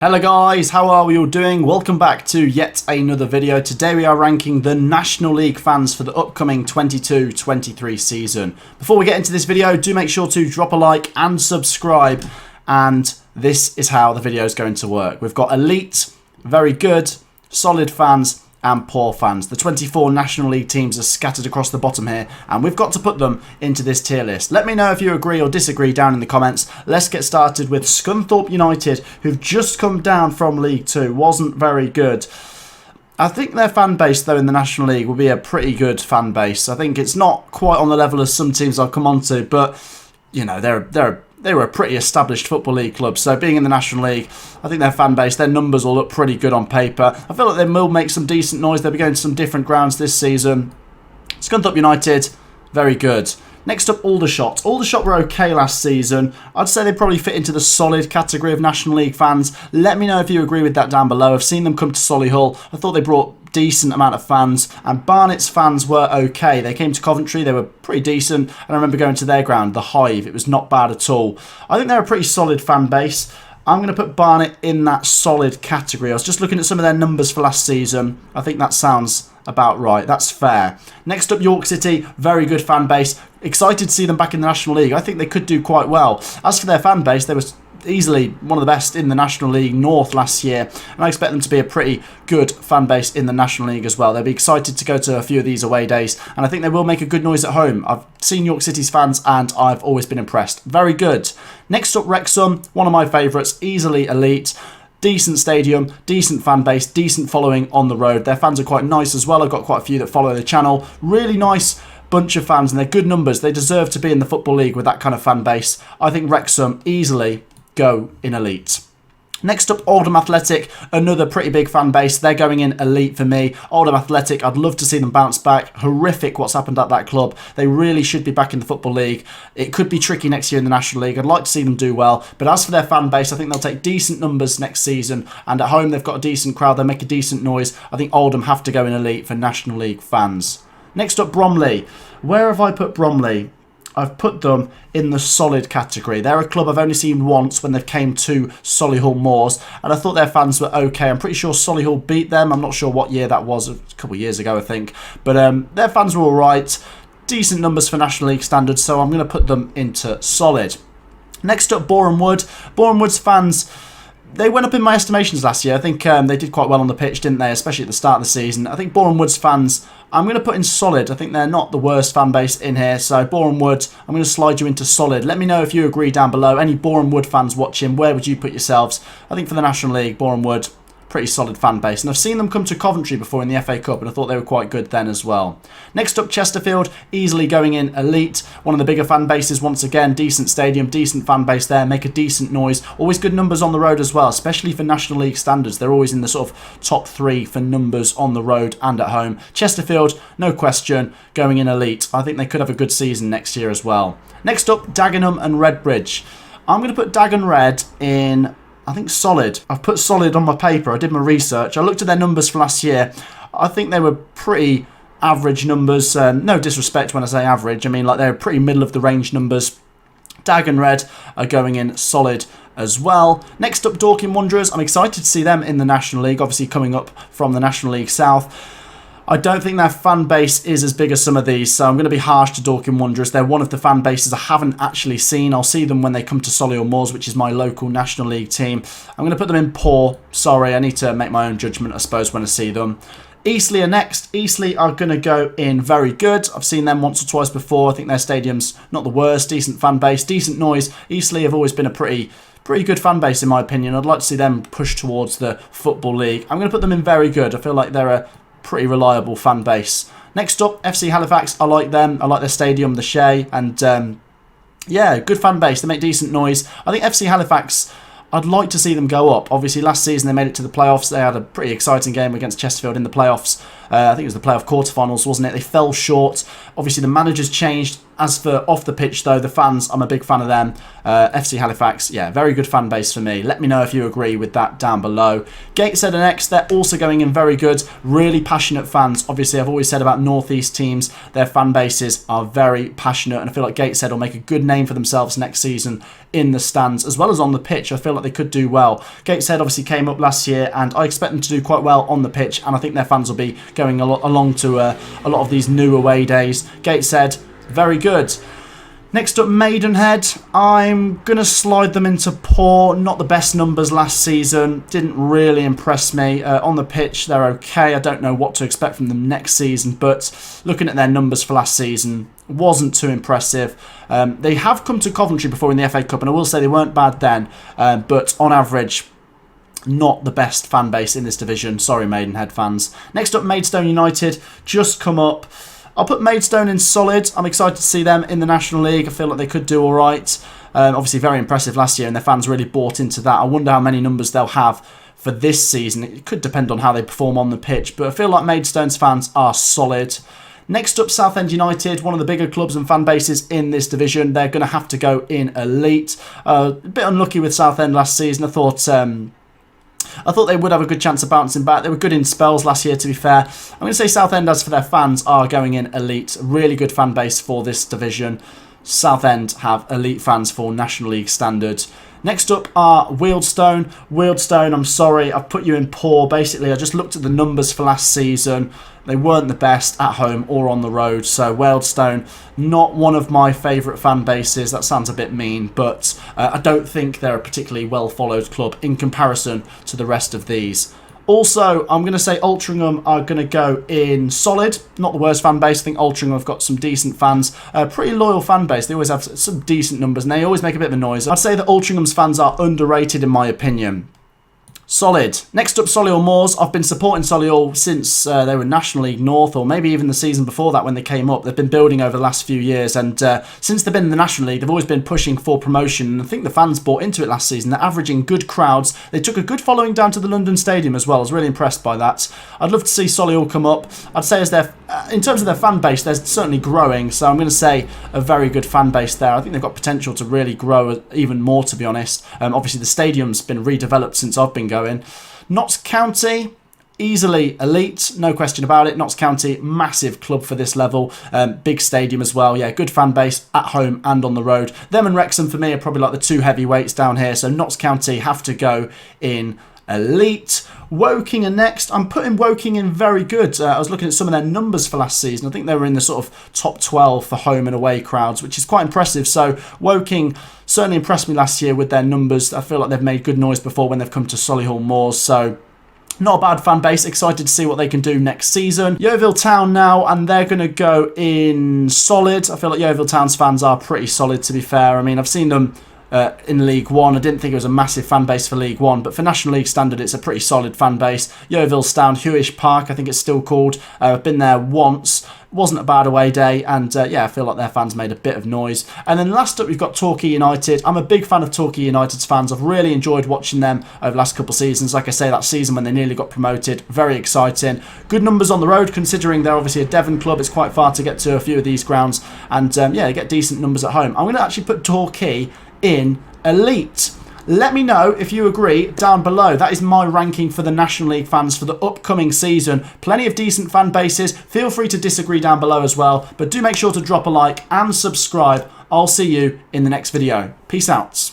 Hello guys, how are we all doing? Welcome back to yet another video. Today we are ranking the National League fans for the upcoming 22-23 season. Before we get into this video, do make sure to drop a like and subscribe. And this is how the video is going to work. We've got elite, very good, solid fans, and poor fans. The 24 National League teams are scattered across the bottom here, and we've got to put them into this tier list. Let me know if you agree or disagree down in the comments. Let's get started with Skunthorpe United, who've just come down from League 2. Wasn't very good. I think their fan base, though, in the National League will be a pretty good fan base. I think it's not quite on the level of some teams I'll come on to, but, you know, they were a pretty established Football League club, so being in the National League, I think their fan base, their numbers will look pretty good on paper. I feel like they will make some decent noise. They'll be going to some different grounds this season. Skunthorpe United, very good. Next up, Aldershot. Aldershot were okay last season. I'd say they probably fit into the solid category of National League fans. Let me know if you agree with that down below. I've seen them come to Solihull. I thought they brought decent amount of fans, and Barnet's fans were okay. They came to Coventry, they were pretty decent, and I remember going to their ground, the Hive. It was not bad at all. I think they're a pretty solid fan base. I'm going to put Barnet in that solid category. I was just looking at some of their numbers for last season. I think that sounds about right. That's fair. Next up, York City, very good fan base. Excited to see them back in the National League. I think they could do quite well. As for their fan base, they were easily one of the best in the National League North last year, and I expect them to be a pretty good fan base in the National League as well. They'll be excited to go to a few of these away days, and I think they will make a good noise at home. I've seen York City's fans and I've always been impressed. Very good. Next up, Rexum, one of my favourites, easily elite. Decent stadium, decent fan base, decent following on the road. Their fans are quite nice as well. I've got quite a few that follow the channel. Really nice bunch of fans, and they're good numbers. They deserve to be in the Football League with that kind of fan base. I think Wrexham easily go in elite. Next up, Oldham Athletic, another pretty big fan base. They're going in elite for me. Oldham Athletic, I'd love to see them bounce back. Horrific what's happened at that club. They really should be back in the Football League. It could be tricky next year in the National League. I'd like to see them do well. But as for their fan base, I think they'll take decent numbers next season. And at home, they've got a decent crowd. They make a decent noise. I think Oldham have to go in elite for National League fans. Next up, Bromley. Where have I put Bromley? I've put them in the solid category. They're a club I've only seen once when they came to Solihull Moors, and I thought their fans were okay. I'm pretty sure Solihull beat them. I'm not sure what year that was, a couple of years ago, I think. But their fans were all right. Decent numbers for National League standards, so I'm going to put them into solid. Next up, Boreham Wood. Boreham Wood's fans, they went up in my estimations last year. I think they did quite well on the pitch, didn't they? Especially at the start of the season. I think Boreham Wood's fans, I'm going to put in solid. I think they're not the worst fan base in here. So Boreham Wood, I'm going to slide you into solid. Let me know if you agree down below. Any Boreham Wood fans watching, where would you put yourselves? I think for the National League, Boreham Wood, pretty solid fan base. And I've seen them come to Coventry before in the FA Cup, and I thought they were quite good then as well. Next up, Chesterfield, easily going in elite. One of the bigger fan bases once again. Decent stadium, decent fan base there, make a decent noise. Always good numbers on the road as well, especially for National League standards. They're always in the sort of top 3 for numbers on the road and at home. Chesterfield, no question, going in elite. I think they could have a good season next year as well. Next up, Dagenham and Redbridge. I'm going to put Dagon Red in, I think, solid. I've put solid on my paper. I did my research. I looked at their numbers for last year. I think they were pretty average numbers. No disrespect when I say average. I mean, like, they're pretty middle of the range numbers. Dagon Red are going in solid as well. Next up, Dorky Wanderers. I'm excited to see them in the National League, obviously coming up from the National League South. I don't think their fan base is as big as some of these, so I'm going to be harsh to Dorky Wanderers. They're one of the fan bases I haven't actually seen. I'll see them when they come to Solihull Moors, which is my local National League team. I'm going to put them in poor. Sorry, I need to make my own judgment, I suppose, when I see them. Eastleigh are next. Eastleigh are going to go in very good. I've seen them once or twice before. I think their stadium's not the worst. Decent fan base, decent noise. Eastleigh have always been a pretty good fan base in my opinion. I'd like to see them push towards the Football League. I'm going to put them in very good. I feel like they're a pretty reliable fan base. Next up, FC Halifax. I like them. I like their stadium, the Shea, and yeah, good fan base. They make decent noise. I think FC Halifax, I'd like to see them go up. Obviously, last season they made it to the playoffs. They had a pretty exciting game against Chesterfield in the playoffs. I think it was the playoff quarterfinals, wasn't it? They fell short. Obviously, the manager's changed. As for off the pitch, though, the fans, I'm a big fan of them. FC Halifax, yeah, very good fan base for me. Let me know if you agree with that down below. Gateshead and X, they're also going in very good. Really passionate fans. Obviously, I've always said about North East teams, their fan bases are very passionate, and I feel like Gateshead will make a good name for themselves next season in the stands, as well as on the pitch. I feel like they could do well. Gateshead obviously came up last year, and I expect them to do quite well on the pitch, and I think their fans will be going along to a lot of these new away days. Gateshead, very good. Next up, Maidenhead. I'm going to slide them into poor. Not the best numbers last season. Didn't really impress me. On the pitch, they're okay. I don't know what to expect from them next season, but looking at their numbers for last season, wasn't too impressive. They have come to Coventry before in the FA Cup, and I will say they weren't bad then, but on average, not the best fan base in this division. Sorry, Maidenhead fans. Next up, Maidstone United. Just come up. I'll put Maidstone in solid. I'm excited to see them in the National League. I feel like they could do all right. Obviously, very impressive last year, and their fans really bought into that. I wonder how many numbers they'll have for this season. It could depend on how they perform on the pitch, but I feel like Maidstone's fans are solid. Next up, Southend United, one of the bigger clubs and fan bases in this division. They're going to have to go in elite. A bit unlucky with Southend last season. I thought they would have a good chance of bouncing back. They were good in spells last year, to be fair. I'm going to say Southend, as for their fans, are going in elite. Really good fan base for this division. Southend have elite fans for National League standards. Next up are Wealdstone. Wealdstone, I'm sorry, I've put you in poor. Basically, I just looked at the numbers for last season. They weren't the best at home or on the road. So Wealdstone, not one of my favourite fan bases. That sounds a bit mean, but I don't think they're a particularly well-followed club in comparison to the rest of these. Also, I'm going to say Altrincham are going to go in solid. Not the worst fan base. I think Altrincham have got some decent fans. Pretty loyal fan base. They always have some decent numbers, and they always make a bit of a noise. I'd say that Altrincham's fans are underrated in my opinion. Solid. Next up, Solihull Moors. I've been supporting Solihull since they were National League North, or maybe even the season before that when they came up. They've been building over the last few years, and since they've been in the National League, they've always been pushing for promotion, and I think the fans bought into it last season. They're averaging good crowds. They took a good following down to the London Stadium as well. I was really impressed by that. I'd love to see Solihull come up. I'd say in terms of their fan base, they're certainly growing, so I'm going to say a very good fan base there. I think they've got potential to really grow even more, to be honest. Obviously, the stadium's been redeveloped since I've been going. Notts County, easily elite, no question about it. Notts County, massive club for this level. Big stadium as well. Yeah, good fan base at home and on the road. Them and Rexum for me are probably like the two heavyweights down here. So Notts County have to go in elite. Woking are next. I'm putting Woking in very good. I was looking at some of their numbers for last season. I think they were in the sort of top 12 for home and away crowds, which is quite impressive. So Woking certainly impressed me last year with their numbers. I feel like they've made good noise before when they've come to Solihull Moors. So not a bad fan base. Excited to see what they can do next season. Yeovil Town now, and they're going to go in solid. I feel like Yeovil Town's fans are pretty solid, to be fair. I mean, I've seen them in League One. I didn't think it was a massive fan base for League One, but for National League standard, it's a pretty solid fan base. Yeovil Town, Hewish Park, I think it's still called. I've been there once. Wasn't a bad away day, and yeah, I feel like their fans made a bit of noise. And then last up, we've got Torquay United. I'm a big fan of Torquay United's fans. I've really enjoyed watching them over the last couple of seasons. Like I say, that season when they nearly got promoted, very exciting. Good numbers on the road, considering they're obviously a Devon club. It's quite far to get to a few of these grounds, and yeah, they get decent numbers at home. I'm going to actually put Torquay in elite. Let me know if you agree down below. That is my ranking for the National League fans for the upcoming season. Plenty of decent fan bases. Feel free to disagree down below as well, but do make sure to drop a like and subscribe. I'll see you in the next video. Peace out.